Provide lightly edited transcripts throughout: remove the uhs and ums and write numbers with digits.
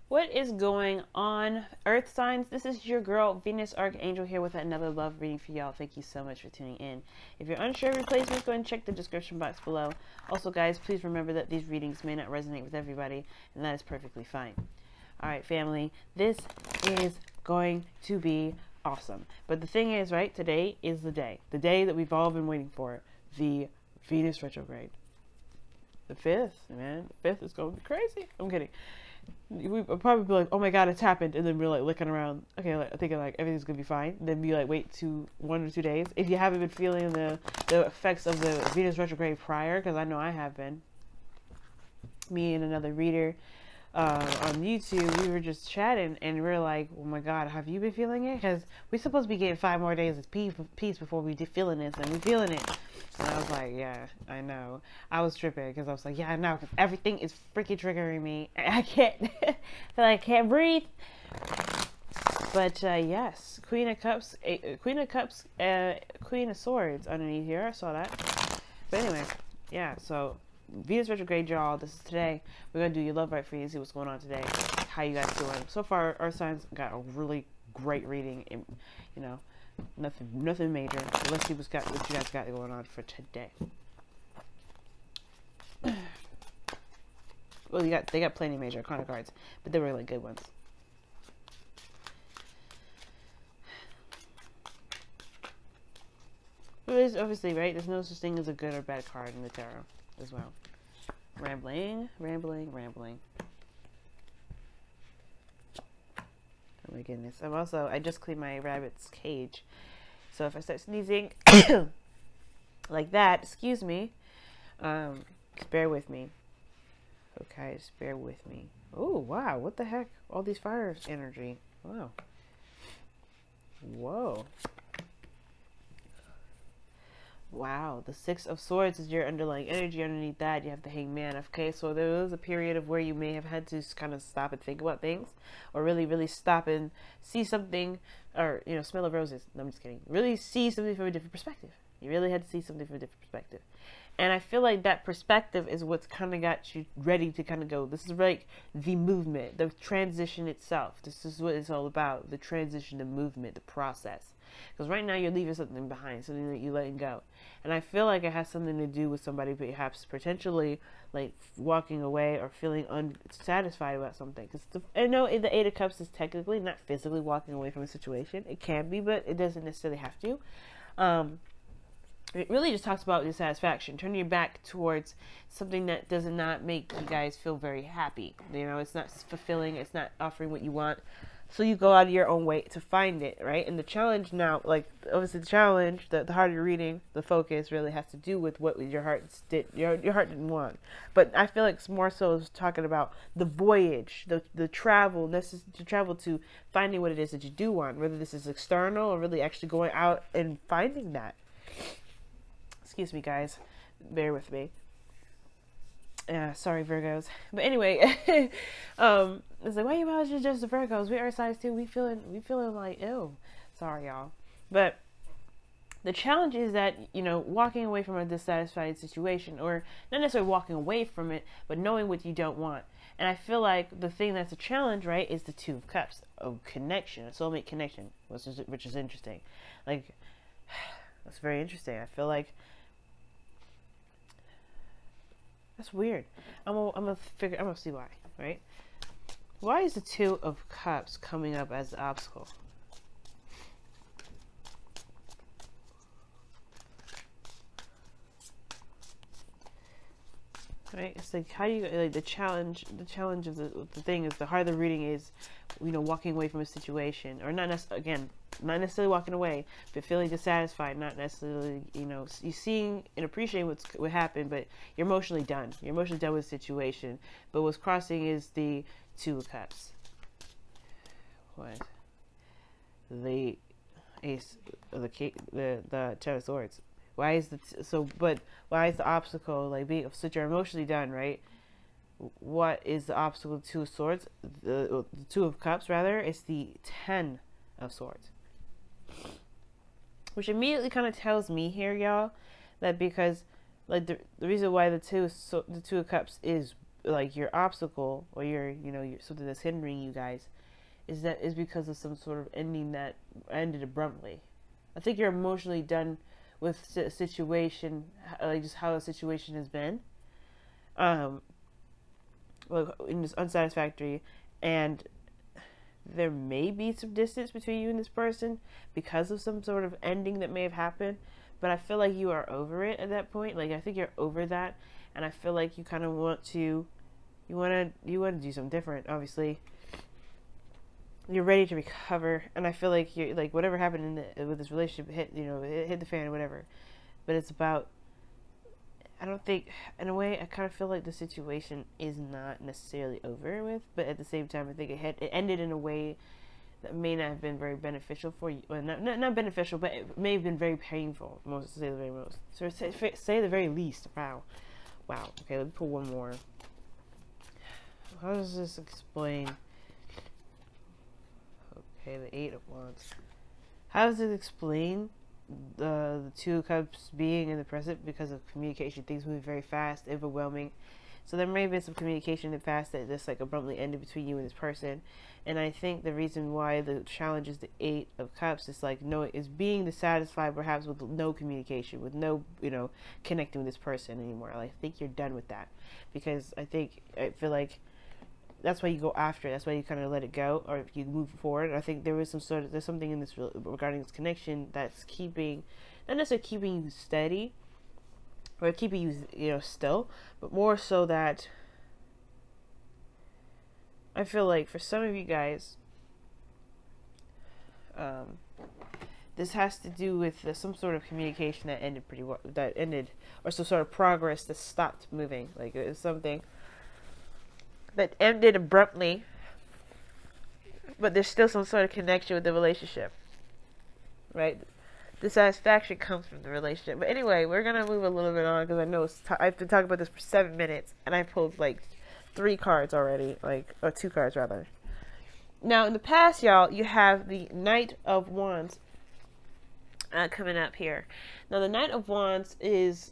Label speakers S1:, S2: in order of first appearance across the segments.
S1: What is going on, Earth signs? This is your girl, Venus Archangel, here with another love reading for y'all. Thank you so much for tuning in. If you're unsure of your placements, go ahead and check the description box below. Also, guys, please remember that these readings may not resonate with everybody, and that is perfectly fine. All right, family, this is going to be awesome. But the thing is, right, today is the day that we've all been waiting for, the Venus retrograde. The 5th, man. The 5th is going to be crazy. I'm kidding. We'd probably be like, oh my god, it's happened, and then we're like looking around, okay, like thinking like everything's gonna be fine. Then we like wait 1 or 2 days if you haven't been feeling the effects of the Venus retrograde prior, because I know I have been. Me and another reader on YouTube, we were just chatting, and we were like, oh my god, have you been feeling it? Because we're supposed to be getting 5 more days of peace before we feeling this, and we feeling it. And I was like, yeah, I know. I was tripping because I was like, yeah, I know, because everything is freaking triggering me. I can't, feel like I can't breathe. But yes, Queen of Cups, Queen of Swords underneath here. I saw that. But anyway, yeah. So Venus retrograde, y'all. This is today. We're gonna do your love right for you. See what's going on today. How you guys doing? So far, Earth signs got a really great reading. And, you know. Nothing major. So let's see what you guys got going on for today. Well, they got plenty of major arcana cards, but they're really good ones. But there's obviously, right, there's no such thing as a good or bad card in the tarot as well. Rambling. Oh my goodness. I just cleaned my rabbit's cage. So if I start sneezing like that, excuse me, just bear with me. Okay, just bear with me. Oh, wow. What the heck? All these fire energy. Wow. Whoa. Wow, the 6 of Swords is your underlying energy. Underneath that, you have the Hangman. Okay, so there was a period of where you may have had to kind of stop and think about things, or really stop and see something, or, you know, smell of roses. No, I'm just kidding. Really see something from a different perspective. You really had to see something from a different perspective. And I feel like that perspective is what's kind of got you ready to kind of go. This is like the movement, the transition itself. This is what it's all about. The transition, the movement, the process. Because right now you're leaving something behind, something that you're letting go. And I feel like it has something to do with somebody perhaps potentially like walking away or feeling unsatisfied about something. Because I know the 8 of Cups is technically not physically walking away from a situation. It can be, but it doesn't necessarily have to. It really just talks about dissatisfaction, turning your back towards something that does not make you guys feel very happy. You know, it's not fulfilling, it's not offering what you want. So you go out of your own way to find it, right? And the challenge now, like, obviously the challenge, the harder you're reading, the focus really has to do with what your heart your heart didn't want. But I feel like it's more so is talking about the voyage, the travel, to travel to finding what it is that you do want, whether this is external or really actually going out and finding that. Excuse me, guys. Bear with me. Sorry, Virgos. But anyway, it's like, why you guys just the Virgos? We are size 2. We feeling like, ew. Sorry, y'all. But the challenge is that, you know, walking away from a dissatisfied situation, or not necessarily walking away from it, but knowing what you don't want. And I feel like the thing that's a challenge, right, is the 2 of Cups, a connection, a soulmate connection, which is interesting. Like, that's very interesting. I feel like that's weird. I'm gonna see why, right? Why is the 2 of Cups coming up as the obstacle? Right? It's like, how do you, like, the challenge of the thing is, the harder the reading is, you know, walking away from a situation, or not necessarily walking away, but feeling dissatisfied, not necessarily, you know, you seeing and appreciating what happened, but you're emotionally done. You're emotionally done with the situation. But what's crossing is the 2 of Cups. What? The Ace of the 10 of Swords. Why is why is the obstacle, like, being, so you're emotionally done, right? What is the obstacle? 2 of Swords, the 2 of Cups rather, is the 10 of Swords. Which immediately kind of tells me here, y'all, that because, like, the reason why the two of Cups is like your obstacle or your, you know, your, something that's hindering you guys is because of some sort of ending that ended abruptly. I think you're emotionally done with a situation, like just how the situation has been, like in this unsatisfactory, and there may be some distance between you and this person because of some sort of ending that may have happened, but I feel like you are over it at that point. Like, I think you're over that, and I feel like you kind of want to, you want to do something different. Obviously, you're ready to recover, and I feel like you're like, whatever happened with this relationship hit, you know, it hit the fan or whatever, but it's about, I don't think, in a way, I kind of feel like the situation is not necessarily over with, but at the same time, I think it ended in a way that may not have been very beneficial for you. Well, not beneficial, but it may have been very painful, to say the very most. So say the very least. Wow. Okay, let me pull one more. How does this explain? Okay, the Eight of Wands. How does it explain the Two of Cups being in the present? Because of communication, things move very fast, overwhelming. So there may have been some communication in the past that just like abruptly ended between you and this person. And I think the reason why the challenge is the Eight of Cups is like is being dissatisfied perhaps with no communication, with no, you know, connecting with this person anymore. Like, I think you're done with that, because I feel like that's why you go after it. That's why you kind of let it go, or if you move forward. And I think there's something in this regarding this connection that's not necessarily keeping you steady or keeping you, you know, still, but more so that I feel like for some of you guys, this has to do with some sort of communication that ended or some sort of progress that stopped moving. Like, it was something that ended abruptly, but there's still some sort of connection with the relationship, right? The satisfaction comes from the relationship. But anyway, we're gonna move a little bit on, because I know I've been talking about this for 7 minutes, and I pulled like 3 cards already, or 2 cards rather. Now, in the past, y'all, you have the Knight of Wands coming up here. Now, the Knight of Wands is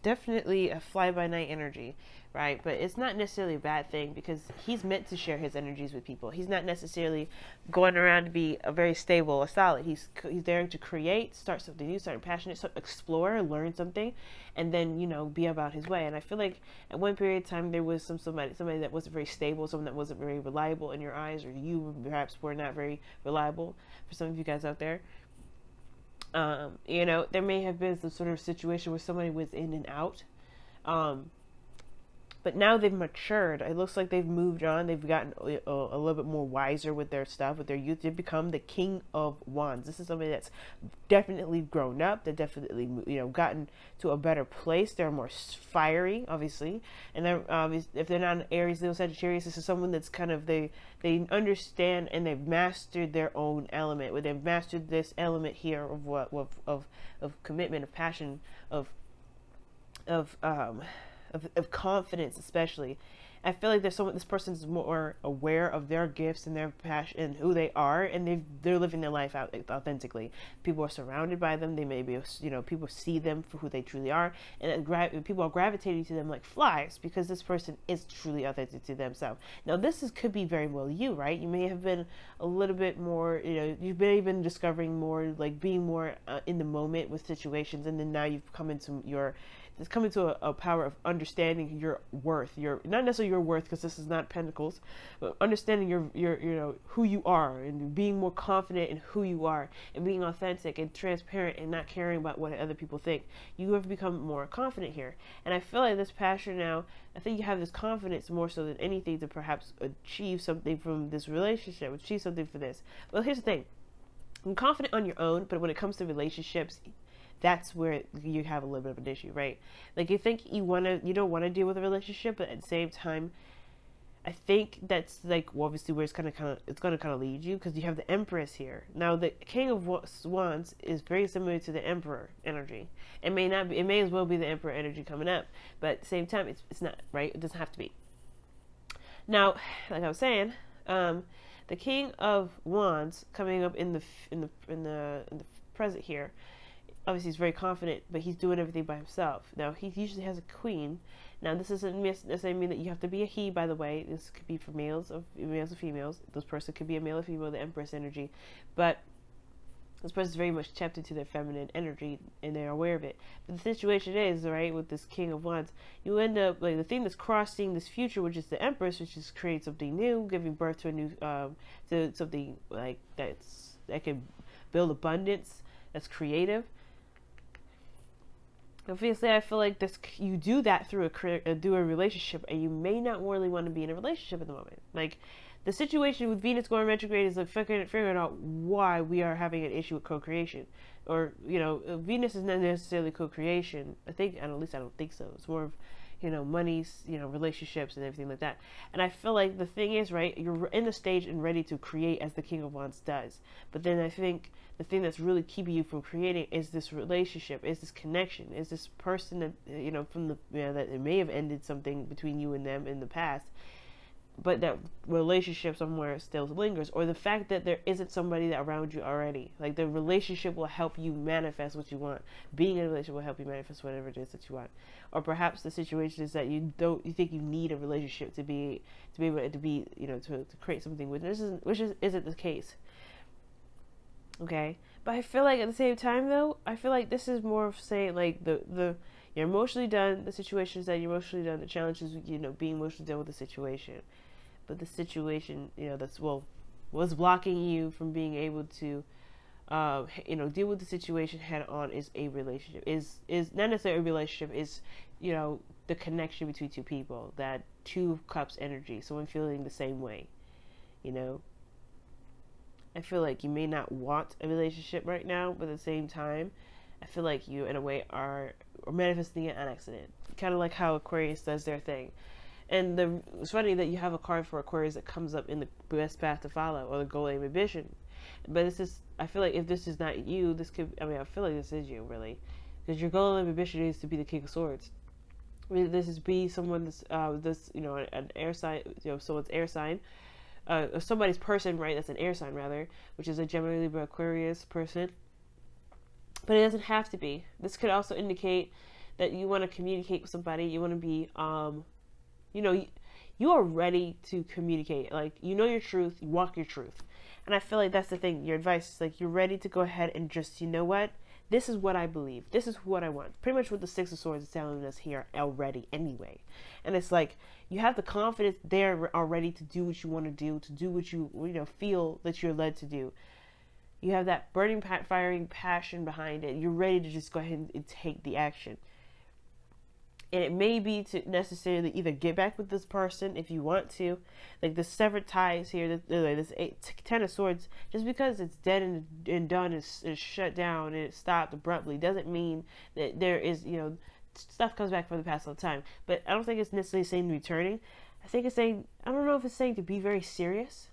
S1: definitely a fly-by-night energy, right? But it's not necessarily a bad thing, because he's meant to share his energies with people. He's not necessarily going around to be a very stable or solid. He's there to create, start something new, start passionate, explore, learn something, and then, you know, be about his way. And I feel like at one period of time there was somebody that wasn't very stable, someone that wasn't very reliable in your eyes, or you perhaps were not very reliable for some of you guys out there. You know, there may have been some sort of situation where somebody was in and out. But now they've matured. It looks like they've moved on. They've gotten a little bit more wiser with their stuff, with their youth. They've become the King of Wands. This is somebody that's definitely grown up. They've definitely, you know, gotten to a better place. They're more fiery, obviously. And they're, if they're not an Aries, Leo, Sagittarius, this is someone that's kind of, they understand and they've mastered their own element. Where they've mastered this element here of commitment, of passion, of confidence, especially. I feel like this person's more aware of their gifts and their passion and who they are, and they're living their life out authentically. People are surrounded by them. They may be, you know, people see them for who they truly are, and people are gravitating to them like flies, because this person is truly authentic to themselves. Now, could be very well you, right? You may have been a little bit more, you know, you've been discovering more, like being more in the moment with situations, and then now you've come into a power of understanding your worth, not necessarily your worth, because this is not Pentacles, but understanding your you know, who you are, and being more confident in who you are, and being authentic and transparent, and not caring about what other people think. You have become more confident here, and I feel like this passion now, I think you have this confidence more so than anything to perhaps achieve something from this relationship, achieve something for this. Well, here's the thing: I'm confident on your own, but when it comes to relationships, that's where you have a little bit of an issue, right? Like, you think you don't want to deal with a relationship, but at the same time, I think that's like, well, obviously where it's going to lead you, because you have the Empress here. Now, the King of Wands is very similar to the Emperor energy. It may not be, it may as well be the Emperor energy coming up, but at the same time, it's not, right? It doesn't have to be. Now, like I was saying, the King of Wands coming up in the present here, obviously he's very confident, but he's doing everything by himself. Now, he usually has a queen. Now, this doesn't necessarily mean that you have to be a he, by the way. This could be for males or females. This person could be a male or female, the Empress energy. But this person is very much tapped into their feminine energy, and they're aware of it. But the situation is, right, with this King of Wands, you end up, like, the thing that's crossing this future, which is the Empress, which is creating something new, giving birth to a new, to something, like, that can build abundance, that's creative. Obviously, I feel like you do that through a relationship, and you may not really want to be in a relationship at the moment. Like, the situation with Venus going retrograde is like figuring out why we are having an issue with co-creation. Or, you know, Venus is not necessarily co-creation. At least I don't think so. It's more of, you know, monies, you know, relationships and everything like that. And I feel like the thing is, right, you're in the stage and ready to create as the King of Wands does. But then I think the thing that's really keeping you from creating is this relationship, is this connection, is this person that, you know, from the, you know, that it may have ended something between you and them in the past, but that relationship somewhere still lingers, or the fact that there isn't somebody that around you already. Like, the relationship will help you manifest what you want. Being in a relationship will help you manifest whatever it is that you want. Or perhaps the situation is that you think you need a relationship to be able to be, you know, to create something with. Which isn't the case. Okay, but I feel like at the same time, though, I feel like this is more of saying, like, you're emotionally done. The situation is that you're emotionally done. The challenge is, you know, being emotionally done with the situation. But the situation, you know, was blocking you from being able to, you know, deal with the situation head on is a relationship. Is not necessarily a relationship. Is, you know, the connection between two people. That Two of Cups energy. Someone feeling the same way. You know. I feel like you may not want a relationship right now, but at the same time, I feel like you, in a way, are manifesting it on accident. Kind of like how Aquarius does their thing. And it's funny that you have a card for Aquarius that comes up in the best path to follow, or the goal, aim, ambition. But I feel like if this is not you, I feel like this is you, really. Because your goal, aim, ambition is to be the King of Swords. I mean, this is be someone that's, you know, an air sign, you know, someone's air sign. Somebody's person, right? That's an air sign, rather, which is a Gemini, Libra, Aquarius person. But it doesn't have to be. This could also indicate that you want to communicate with somebody. You want to be, you know, you are ready to communicate. Like, you know your truth, you walk your truth. And I feel like that's the thing. Your advice is, like, you're ready to go ahead and just, you know what? This is what I believe. This is what I want. Pretty much what the Six of Swords is telling us here already anyway. And it's like, you have the confidence there already to do what you want to do what you know, feel that you're led to do. You have that burning, firing passion behind it. You're ready to just go ahead and take the action. And it may be to necessarily either get back with this person if you want to. Like the severed ties here, this Ten of Swords, just because it's dead and done, is shut down and it stopped abruptly, doesn't mean that there is, you know, stuff comes back from the past all the time. But I don't think it's necessarily saying returning. I think it's saying, I don't know if it's saying to be very serious,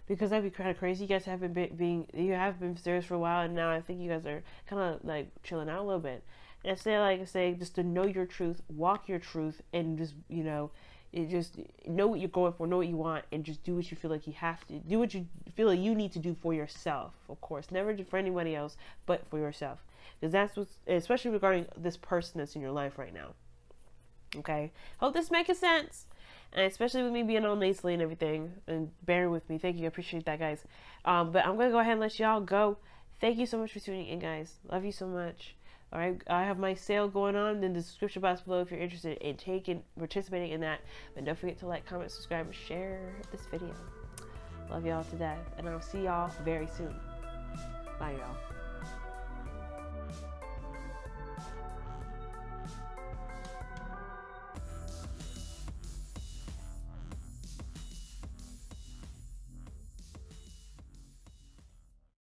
S1: because that'd be kind of crazy. You guys have you have been serious for a while, and now I think you guys are kind of like chilling out a little bit. And instead, like I say, just to know your truth, walk your truth, and just, you know, just know what you're going for, know what you want, and just do what you feel like you have to do, what you feel like you need to do for yourself. Of course, never do for anybody else, but for yourself, because that's what's, especially regarding this person that's in your life right now. Okay, hope this making sense, and especially with me being all nasally and everything, and bearing with me. Thank you, I appreciate that, guys. But I'm gonna go ahead and let y'all go. Thank you so much for tuning in, guys. Love you so much. All right, I have my sale going on in the description box below if you're interested in participating in that. But don't forget to like, comment, subscribe, and share this video. Love y'all to death, and I'll see y'all very soon. Bye, y'all.